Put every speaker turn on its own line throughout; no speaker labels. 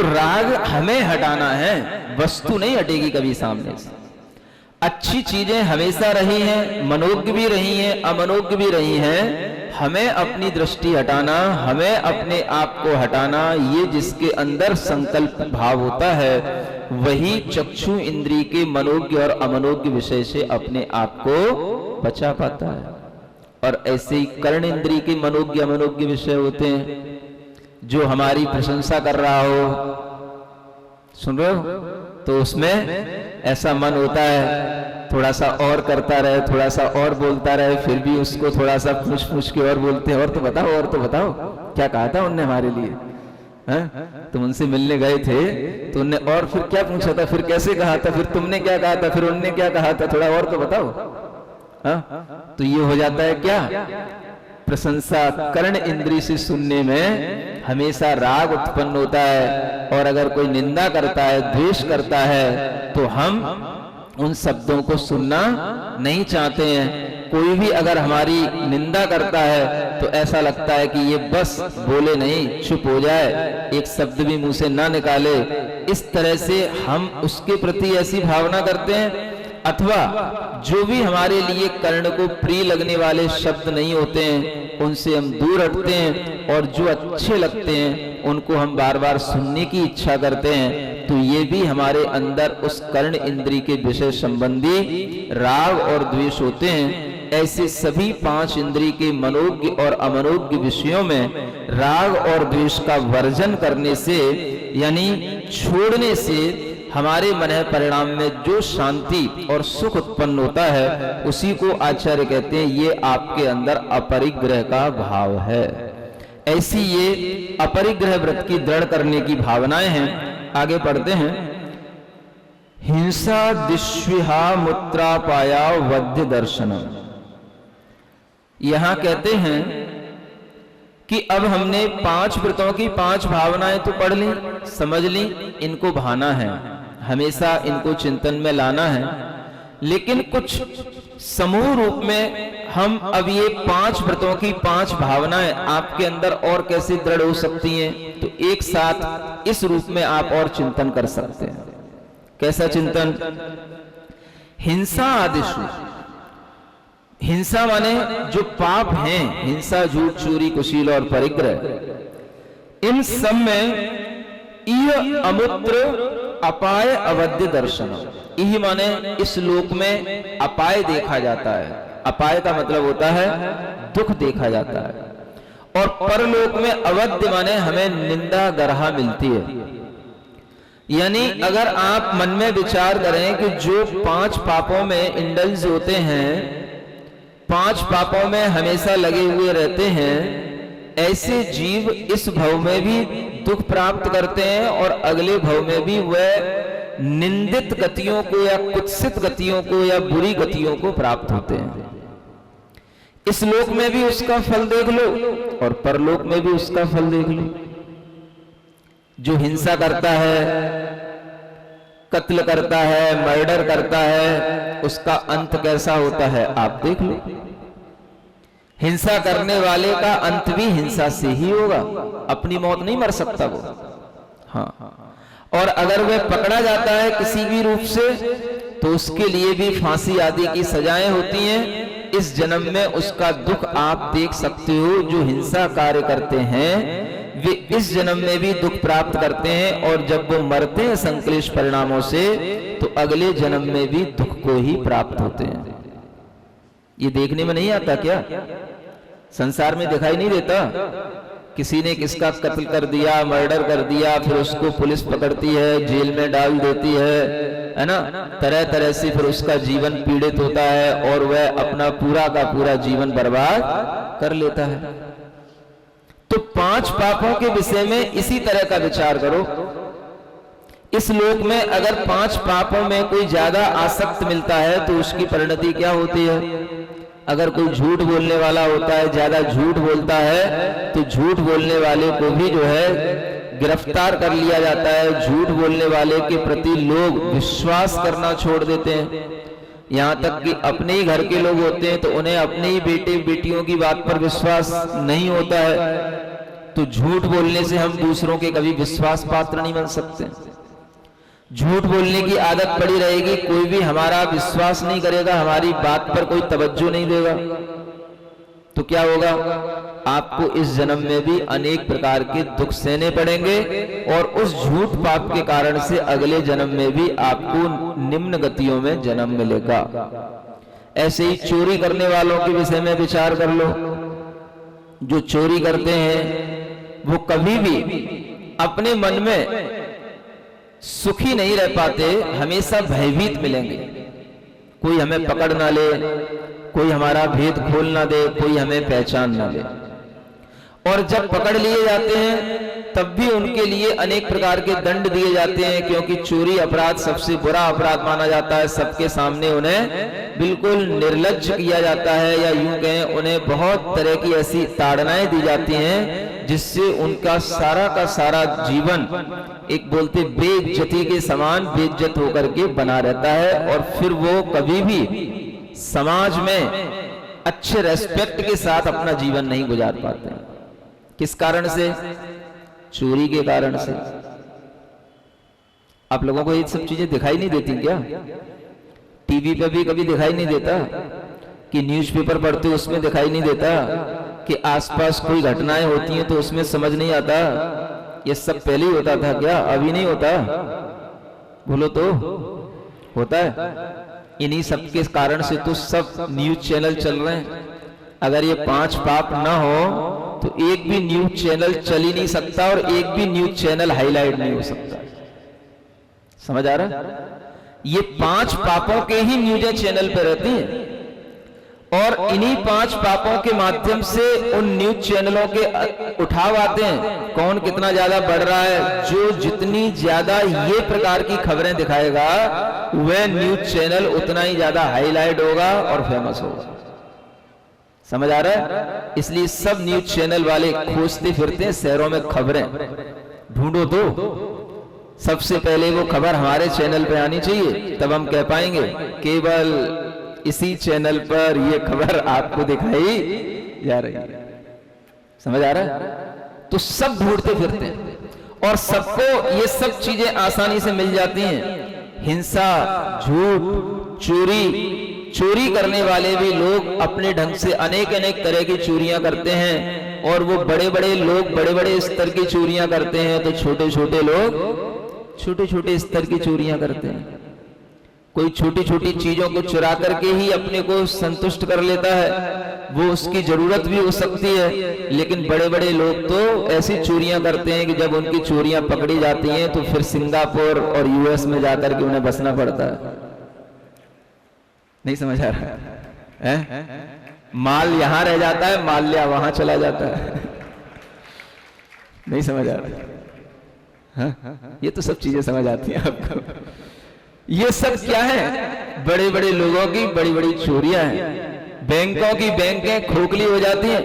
तो राग हमें हटाना है, वस्तु नहीं हटेगी कभी सामने से। अच्छी चीजें हमेशा रही हैं, मनोज्ञ भी रही हैं, अमनोज्ञ भी रही हैं। हमें अपनी दृष्टि हटाना, हमें अपने आप को हटाना, ये जिसके अंदर संकल्प भाव होता है वही चक्षु इंद्रिय के मनोज्ञ और अमनोज्ञ विषय से अपने आप को बचा पाता है। और ऐसे ही कर्ण इंद्रिय के मनोज्ञ अमनोज्ञ विषय होते हैं। जो हमारी प्रशंसा कर रहा हो, सुन रहे हो, तो उसमें ऐसा मन होता है थोड़ा सा और करता रहे, थोड़ा सा और बोलता रहे, फिर भी उसको थोड़ा सा पूछ के और बोलते हैं, और तो बताओ, और तो बताओ क्या कहा था उनने हमारे लिए, हैं? तुम उनसे मिलने गए थे तो उनने और फिर क्या पूछा था, फिर कैसे कहा था, फिर तुमने क्या कहा था, फिर उनने क्या कहा था, थोड़ा और तो बताओ। हाँ, तो ये हो जाता है क्या, प्रशंसा कर्ण इंद्रिय से सुनने में हमेशा राग उत्पन्न होता है। और अगर कोई निंदा करता है, द्वेष करता है, तो हम उन शब्दों को सुनना नहीं चाहते हैं। कोई भी अगर हमारी निंदा करता है तो ऐसा लगता है कि ये बस बोले नहीं, चुप हो जाए, एक शब्द भी मुंह से ना निकाले। इस तरह से हम उसके प्रति ऐसी भावना करते हैं। अथवा जो भी हमारे लिए कर्ण को प्रिय लगने वाले शब्द नहीं होते हैं उनसे हम दूर हटते हैं, और जो अच्छे लगते हैं उनको हम बार बार सुनने की इच्छा करते हैं। तो ये भी हमारे अंदर उस कर्ण इंद्रिय के विषय संबंधी राग और द्वेष होते हैं। ऐसे सभी 5 इंद्रिय के मनोज्ञ और अमनोज्ञ विषयों में राग और द्वेष का वर्जन करने से, यानी छोड़ने से, हमारे मन परिणाम में जो शांति और सुख उत्पन्न होता है उसी को आचार्य कहते हैं ये आपके अंदर अपरिग्रह का भाव है। ऐसी ये अपरिग्रह व्रत की दृढ़ करने की भावनाएं हैं। आगे पढ़ते हैं। हिंसा दिश्विहा मुत्रापाया वध्य दर्शनम। यहां कहते हैं कि अब हमने 5 व्रतों की 5 भावनाएं तो पढ़ ली, समझ ली, इनको भाना है, हमेशा इनको चिंतन में लाना है। लेकिन कुछ समूह रूप में हम अब ये 5 व्रतों की 5 भावनाएं आपके अंदर और कैसे दृढ़ हो सकती हैं, तो एक साथ इस रूप में आप और चिंतन कर सकते हैं। कैसा चिंतन? हिंसा आदिशु। हिंसा माने जो पाप हैं, हिंसा, झूठ, चोरी, कुशील और परिग्रह, इन सब में यह अमुत्र अपाय अवध्य दर्शन। यही माने इस लोक में अपाय देखा जाता है। अपाय का मतलब होता है दुख देखा जाता है। और परलोक में अवध्य माने हमें निंदा गरहा मिलती है। यानी अगर आप मन में विचार करें कि जो 5 पापों में इंडल्ज होते हैं, 5 पापों में हमेशा लगे हुए रहते हैं, ऐसे जीव इस भव में भी दुख प्राप्त करते हैं और अगले भव में भी वह निंदित गतियों को या कुत्सित गतियों को या बुरी गतियों को प्राप्त होते हैं। इस लोक में भी उसका फल देख लो और परलोक में भी उसका फल देख लो। जो हिंसा करता है, कत्ल करता है, मर्डर करता है, उसका अंत कैसा होता है आप देख लो। हिंसा करने वाले का अंत भी हिंसा से ही होगा, अपनी मौत नहीं मर सकता वो। हाँ, और अगर वह पकड़ा जाता है किसी भी रूप से तो उसके लिए भी फांसी आदि की सजाएं होती हैं। इस जन्म में उसका दुख आप देख सकते हो। जो हिंसा कार्य करते हैं वे इस जन्म में भी दुख प्राप्त करते हैं, और जब वो मरते हैं संक्लेश परिणामों से तो अगले जन्म में भी दुख को ही प्राप्त होते हैं। ये देखने में नहीं आता क्या? संसार में दिखाई नहीं देता? किसी ने किसका कत्ल कर दिया, मर्डर कर दिया, फिर उसको पुलिस पकड़ती है, जेल में डाल देती है ना, तरह तरह से फिर उसका जीवन पीड़ित होता है और वह अपना पूरा का पूरा जीवन बर्बाद कर लेता है। तो 5 पापों के विषय में इसी तरह का विचार करो। इस लोक में अगर 5 पापों में कोई ज्यादा आसक्त मिलता है तो उसकी परिणति क्या होती है? अगर कोई झूठ बोलने वाला होता है, ज्यादा झूठ बोलता है, तो झूठ बोलने वाले को भी जो है गिरफ्तार कर लिया जाता है। झूठ बोलने वाले के प्रति लोग विश्वास करना छोड़ देते हैं। यहाँ तक कि अपने ही घर के लोग होते हैं तो उन्हें अपने ही बेटे बेटियों की बात पर विश्वास नहीं होता है। तो झूठ बोलने से हम दूसरों के कभी विश्वास पात्र नहीं बन सकते। झूठ बोलने की आदत पड़ी रहेगी, कोई भी हमारा विश्वास नहीं करेगा, हमारी बात पर कोई तवज्जो नहीं देगा, तो क्या होगा? आपको इस जन्म में भी अनेक प्रकार के दुख सहने पड़ेंगे और उस झूठ पाप के कारण से अगले जन्म में भी आपको निम्न गतियों में जन्म मिलेगा। ऐसे ही चोरी करने वालों के विषय में विचार कर लो। जो चोरी करते हैं वो कभी भी अपने मन में सुखी नहीं रह पाते, हमेशा भयभीत मिलेंगे। कोई हमें पकड़ ना ले, कोई हमारा भेद खोल ना दे, कोई हमें पहचान ना ले। और जब पकड़ लिए जाते हैं तब भी उनके लिए अनेक प्रकार के दंड दिए जाते हैं, क्योंकि चोरी अपराध सबसे बुरा अपराध माना जाता है। सबके सामने उन्हें बिल्कुल निर्लज्ज किया जाता है, या यूं कहें उन्हें बहुत तरह की ऐसी ताड़नाएं दी जाती हैं जिससे उनका सारा का सारा जीवन एक बोलते बेइज्जती के समान बेइज्जत होकर के बना रहता है, और फिर वो कभी भी समाज में अच्छे रेस्पेक्ट के साथ अपना जीवन नहीं गुजार पाते। किस कारण से? चोरी के कारण से। आप लोगों को ये सब चीजें दिखाई नहीं देती क्या? टीवी पे भी कभी दिखाई नहीं देता कि न्यूज़पेपर पढ़ते उसमें दिखाई नहीं देता कि आसपास कोई घटनाएं होती हैं तो उसमें समझ नहीं आता ये सब पहले ही होता था क्या? अभी नहीं होता? बोलो तो होता है। इन्हीं सब के कारण से तो सब न्यूज चैनल चल रहे हैं। अगर ये 5 पाप ना हो तो एक भी न्यूज चैनल चल ही नहीं सकता और एक भी न्यूज चैनल हाईलाइट नहीं हो सकता। समझ आ रहा? ये 5 पापों के ही न्यूज़ चैनल पे रहती हैं, और इन्हीं 5 पापों के माध्यम से उन न्यूज चैनलों के उठाव आते हैं। कौन कितना ज्यादा बढ़ रहा है, जो जितनी ज्यादा ये प्रकार की खबरें दिखाएगा वह न्यूज चैनल उतना ही ज्यादा हाईलाइट होगा और फेमस होगा। समझ आ रहा है? इसलिए सब न्यूज चैनल वाले खोजते फिरते हैं शहरों में खबरें। ढूंढो तो सबसे पहले वो खबर हमारे चैनल पे आनी चाहिए, तब हम कह पाएंगे केवल इसी चैनल पर ये खबर आपको दिखाई जा रही है। समझ आ रहा है? तो सब ढूंढते फिरते हैं और सबको ये सब चीजें आसानी से मिल जाती हैं। हिंसा, झूठ, चोरी करने वाले भी लोग अपने ढंग से अनेक अनेक तरह की चोरियां करते हैं, और वो बड़े बड़े लोग बड़े बड़े स्तर की चोरियां करते हैं, तो छोटे छोटे लोग छोटे छोटे स्तर की चोरियां करते हैं। कोई छोटी छोटी चीजों को चुरा करके ही अपने को संतुष्ट कर लेता है, वो उसकी जरूरत भी हो सकती है, लेकिन बड़े बड़े लोग तो ऐसी चोरियां करते हैं कि जब उनकी चोरियां पकड़ी जाती हैं तो फिर सिंगापुर और यूएस में जाकर के उन्हें बसना पड़ता है। नहीं समझ आ रहा है? माल यहां रह जाता है, माल्या वहां चला जाता है। नहीं समझ आ रहा? हाँ? ये तो सब चीजें समझ आती हैं आपको। ये सब क्या है? बड़े बड़े लोगों की बड़ी बड़ी चोरियां हैं। बैंकों की बैंकें खोखली हो जाती हैं,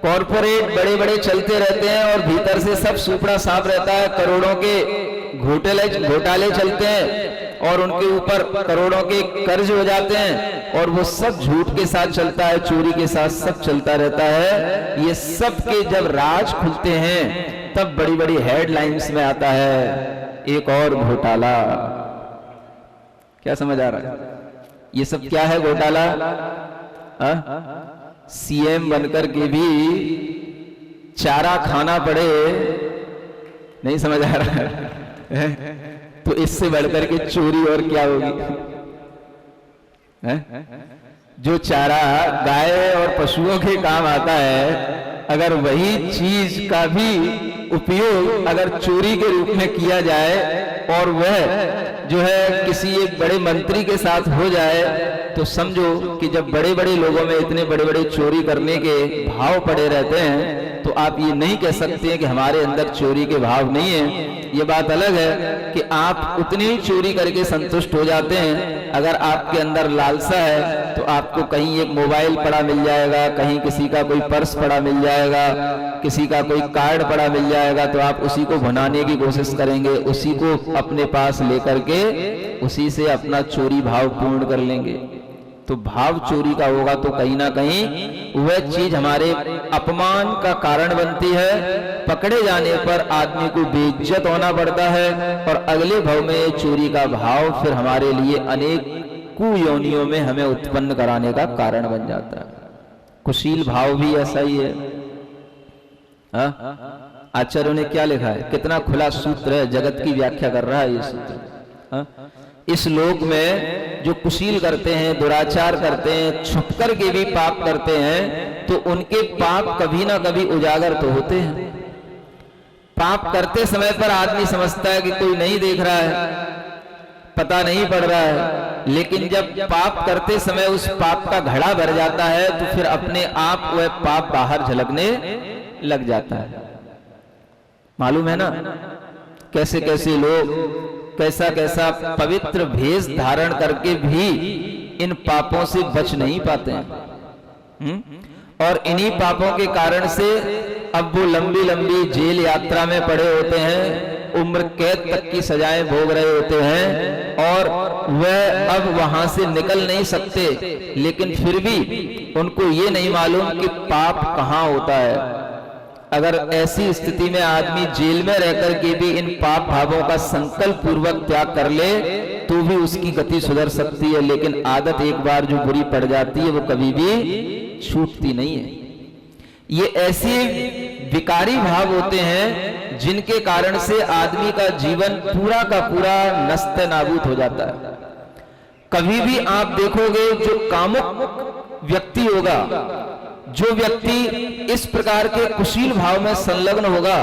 कॉरपोरेट बड़े बड़े चलते रहते हैं और भीतर से सब सुपड़ा साफ रहता है। करोड़ों के घोटाले चलते हैं और उनके ऊपर करोड़ों के कर्ज हो जाते हैं, और वो सब झूठ के साथ चलता है, चोरी के साथ सब चलता रहता है। ये सब के जब राज खुलते हैं तब बड़ी बड़ी हेडलाइंस में आता है एक और घोटाला। क्या समझ आ रहा है? ये सब क्या है घोटाला? सीएम बनकर के भी चारा खाना पड़े, नहीं समझ आ रहा है? तो इससे बढ़कर के चोरी और क्या होगी? जो चारा गाय और पशुओं के काम आता है, अगर वही चीज का भी उपयोग अगर चोरी के रूप में किया जाए और वह जो है किसी एक बड़े मंत्री के साथ हो जाए, तो समझो कि जब बड़े बड़े लोगों में इतने बड़े बड़े चोरी करने के भाव पड़े रहते हैं, तो आप ये नहीं कह सकते हैं कि हमारे अंदर चोरी के भाव नहीं है। ये बात अलग है कि आप उतनी ही चोरी करके संतुष्ट हो जाते हैं। अगर आपके अंदर लालसा है तो आपको कहीं एक मोबाइल पड़ा मिल जाएगा, कहीं किसी का कोई पर्स पड़ा मिल जाएगा, किसी का कोई कार्ड पड़ा मिल जाएगा, तो आप उसी को भुनाने की कोशिश करेंगे, उसी को अपने पास लेकर के उसी से अपना चोरी भाव पूर्ण कर लेंगे। तो भाव चोरी का होगा तो कहीं ना कहीं वह चीज हमारे अपमान का कारण बनती है। पकड़े जाने पर आदमी को बेइज्जत होना पड़ता है और अगले भव में चोरी का भाव फिर हमारे लिए अनेक कुयोनियों में हमें उत्पन्न कराने का कारण बन जाता है। कुशील भाव भी ऐसा ही है। आचार्यों ने क्या लिखा है, कितना खुला सूत्र है, जगत की व्याख्या कर रहा है ये सूत्र। इस लोक में जो कुशील करते हैं, दुराचार करते हैं, छुप कर के भी पाप करते हैं, तो उनके पाप कभी ना कभी उजागर तो होते हैं। पाप करते समय पर आदमी समझता है कि कोई नहीं देख रहा है, पता नहीं पड़ रहा है, लेकिन जब पाप करते समय उस पाप का घड़ा भर जाता है तो फिर अपने आप वह पाप बाहर झलकने लग जाता है। मालूम है ना, कैसे कैसे लोग कैसा कैसा पवित्र भेष धारण करके भी इन पापों से बच नहीं पाते हैं। और इन्हीं पापों के कारण से अब वो लंबी लंबी जेल यात्रा में पड़े होते हैं, उम्र कैद तक की सजाएं भोग रहे होते हैं और वह अब वहां से निकल नहीं सकते। लेकिन फिर भी उनको ये नहीं मालूम कि पाप कहाँ होता है। अगर ऐसी स्थिति में आदमी जेल में रहकर के भी इन पाप भावों का संकल्प पूर्वक त्याग कर ले तो भी उसकी गति सुधर सकती है, लेकिन आदत एक बार जो बुरी पड़ जाती है वो कभी भी छूटती नहीं है। ये ऐसे विकारी भाव होते हैं जिनके कारण से आदमी का जीवन पूरा का पूरा नष्ट नाबूद हो जाता है। कभी भी आप देखोगे जो कामुक व्यक्ति होगा, जो व्यक्ति इस प्रकार के कुशील भाव में संलग्न होगा,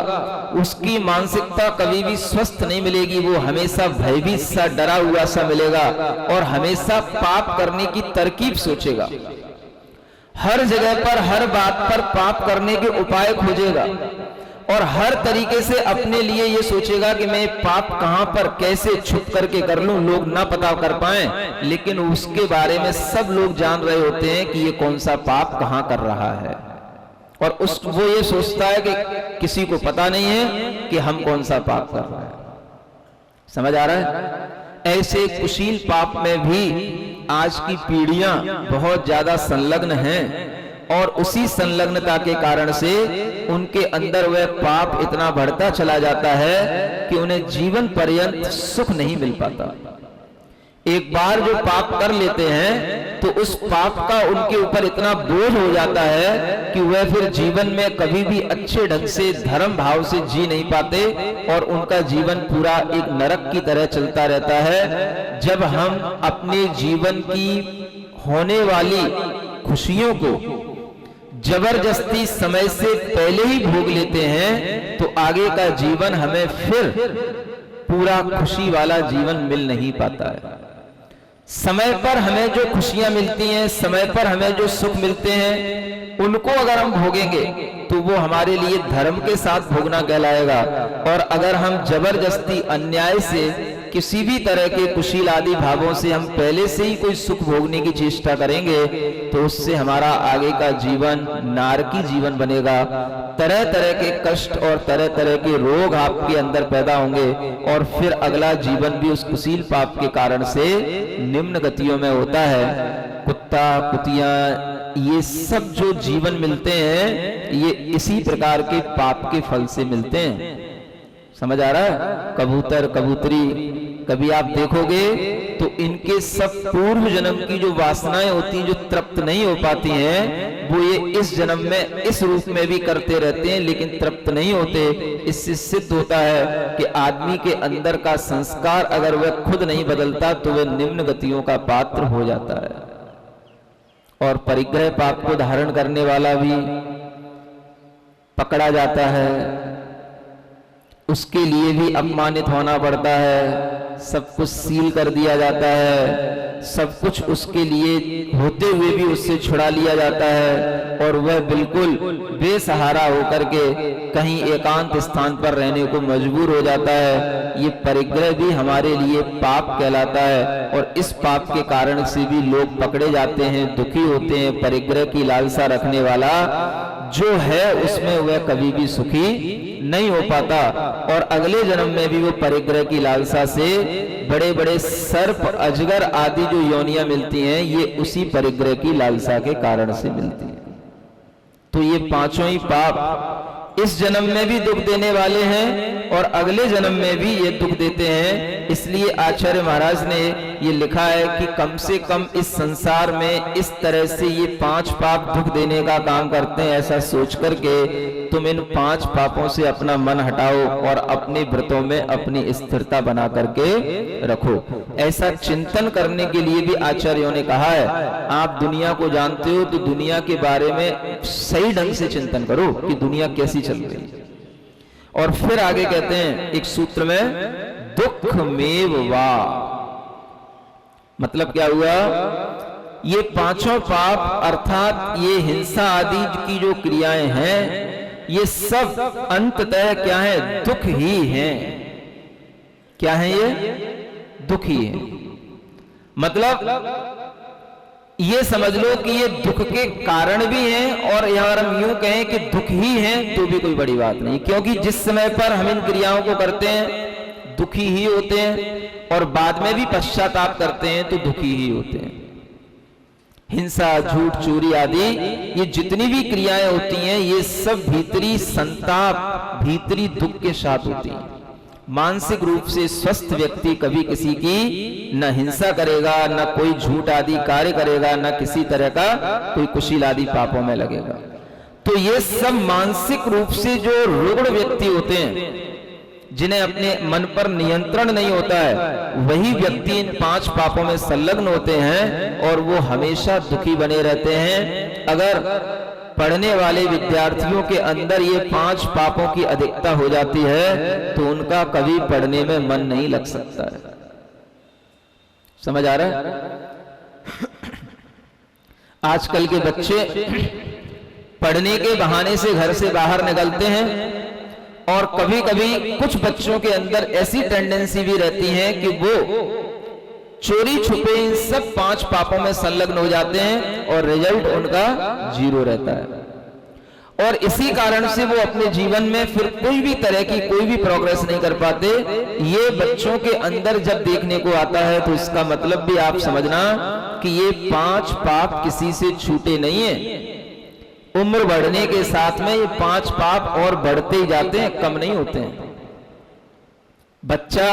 उसकी मानसिकता कभी भी स्वस्थ नहीं मिलेगी। वो हमेशा भयभीत सा, डरा हुआ सा मिलेगा और हमेशा पाप करने की तरकीब सोचेगा। हर जगह पर, हर बात पर पाप करने के उपाय खोजेगा और हर तरीके से अपने लिए ये सोचेगा कि मैं पाप कहां पर कैसे छुप करके कर लूं, लोग ना पता कर पाएं। लेकिन उसके बारे में सब लोग जान रहे होते हैं कि ये कौन सा पाप कहां कर रहा है और वो ये सोचता है कि किसी को पता नहीं है कि हम कौन सा पाप कर रहे हैं। समझ आ रहा है? ऐसे कुशील पाप में भी आज की पीढ़ियां बहुत ज्यादा संलग्न हैं और उसी संलग्नता के कारण से उनके अंदर वह पाप इतना बढ़ता चला जाता है कि उन्हें जीवन पर्यंत सुख नहीं मिल पाता। एक बार जो पाप कर लेते हैं तो उस पाप का उनके ऊपर इतना बोझ हो जाता है कि वह फिर जीवन में कभी भी अच्छे ढंग से धर्म भाव से जी नहीं पाते और उनका जीवन पूरा एक नरक की तरह चलता रहता है। जब हम अपने जीवन की होने वाली खुशियों को जबरदस्ती समय से पहले ही भोग लेते हैं तो आगे का जीवन हमें फिर पूरा खुशी वाला जीवन मिल नहीं पाता है। समय पर हमें जो खुशियां मिलती हैं, समय पर हमें जो सुख मिलते हैं, उनको अगर हम भोगेंगे तो वो हमारे लिए धर्म के साथ भोगना कहलाएगा। और अगर हम जबरदस्ती अन्याय से किसी भी तरह के कुशील आदि भावों से हम पहले से ही कोई सुख भोगने की चेष्टा करेंगे तो उससे हमारा आगे का जीवन नारकी जीवन बनेगा। तरह तरह के कष्ट और तरह तरह के रोग आपके अंदर पैदा होंगे और फिर अगला जीवन भी उस कुशील पाप के कारण से निम्न गतियों में होता है। कुत्ता, कुतियां, ये सब जो जीवन मिलते हैं ये इसी प्रकार के पाप के फल से मिलते हैं। समझ आ रहा है? कबूतर, कबूतरी, कभी आप देखोगे तो इनके सब पूर्व जन्म की जो वासनाएं होती हैं जो तृप्त नहीं हो पाती हैं, वो ये इस जन्म में इस रूप में भी करते रहते हैं लेकिन तृप्त नहीं होते। इससे सिद्ध होता है कि आदमी के अंदर का संस्कार अगर वह खुद नहीं बदलता तो वह निम्न गतियों का पात्र हो जाता है। और परिग्रह पाप को धारण करने वाला भी पकड़ा जाता है, उसके लिए भी अपमानित होना पड़ता है, सब कुछ सील कर दिया जाता है, सब कुछ उसके लिए होते हुए भी उससे छुड़ा लिया जाता है और वह बिल्कुल बेसहारा होकर के कहीं एकांत स्थान पर रहने को मजबूर हो जाता है। ये परिग्रह भी हमारे लिए पाप कहलाता है और इस पाप के कारण से भी लोग पकड़े जाते हैं, दुखी होते हैं। परिग्रह की लालसा रखने वाला जो है उसमें वह कभी भी सुखी नहीं हो पाता और अगले जन्म में भी वो परिग्रह की लालसा से बड़े बड़े सर्प, अजगर आदि जो योनियां मिलती हैं, ये उसी परिग्रह की लालसा के कारण से मिलती है। तो ये पांचों ही पाप इस जन्म में भी दुख देने वाले हैं और अगले जन्म में भी ये दुख देते हैं। इसलिए आचार्य महाराज ने ये लिखा है कि कम से कम इस संसार में इस तरह से ये 5 पाप दुख देने का काम करते हैं, ऐसा सोच करके तुम इन 5 पापों से अपना मन हटाओ और अपने व्रतों में अपनी स्थिरता बना करके रखो। ऐसा चिंतन करने के लिए भी आचार्यों ने कहा है। आप दुनिया को जानते हो तो दुनिया के बारे में सही ढंग से चिंतन करो कि दुनिया कैसी चल रही है। और फिर आगे कहते हैं एक सूत्र में, दुखमेव वा, मतलब क्या हुआ, ये पांचों पाप अर्थात ये हिंसा आदि की जो क्रियाएं हैं, ये सब अंततः क्या है, दुख ही है। क्या है ये? दुख ही है। मतलब ये समझ लो कि ये दुख के कारण भी हैं, और यहां हम यूं कहें कि दुख ही हैं तो भी कोई बड़ी बात नहीं, क्योंकि जिस समय पर हम इन क्रियाओं को करते हैं दुखी ही होते हैं, और बाद में भी पश्चाताप करते हैं तो दुखी ही होते हैं। हिंसा, झूठ, चोरी आदि ये जितनी भी क्रियाएं होती हैं, ये सब भीतरी संताप, भीतरी दुख के साथ होती हैं। मानसिक रूप से स्वस्थ व्यक्ति कभी किसी की न हिंसा करेगा, न कोई झूठ आदि कार्य करेगा, न किसी तरह का कोई कुशील आदि पापों में लगेगा। तो ये सब मानसिक रूप से जो रुग्ण व्यक्ति होते हैं, जिन्हें अपने मन पर नियंत्रण नहीं होता है, वही व्यक्ति इन 5 पापों में संलग्न होते हैं और वो हमेशा दुखी बने रहते हैं। अगर पढ़ने वाले विद्यार्थियों के अंदर ये 5 पापों की अधिकता हो जाती है तो उनका कभी पढ़ने में मन नहीं लग सकता है। समझ आ रहा है? आजकल के बच्चे पढ़ने के बहाने से घर से बाहर निकलते हैं, और कभी कभी कुछ बच्चों के अंदर ऐसी टेंडेंसी भी रहती है कि वो चोरी छुपे इन सब 5 पापों में संलग्न हो जाते हैं और रिजल्ट उनका 0 रहता है। और इसी कारण से वो अपने जीवन में फिर कोई भी तरह की कोई भी प्रोग्रेस नहीं कर पाते। ये बच्चों के अंदर जब देखने को आता है तो इसका मतलब भी आप समझना कि ये 5 पाप किसी से छूटे नहीं है। उम्र बढ़ने के साथ में ये 5 पाप और बढ़ते ही जाते हैं, कम नहीं होते हैं। बच्चा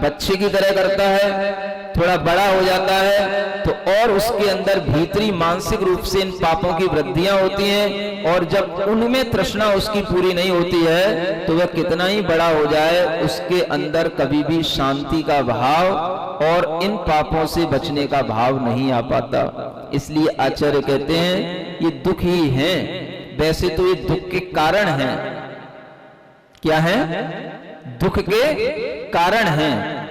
बच्चे की तरह करता है, थोड़ा बड़ा हो जाता है तो और उसके अंदर भीतरी मानसिक रूप से इन पापों की वृद्धियां होती हैं, और जब उनमें तृष्णा उसकी पूरी नहीं होती है तो वह कितना ही बड़ा हो जाए, उसके अंदर कभी भी शांति का भाव और इन पापों से बचने का भाव नहीं आ पाता। इसलिए आचार्य कहते हैं ये दुख ही हैं। वैसे तो ये दुख के कारण हैं। क्या है? दुख के कारण हैं।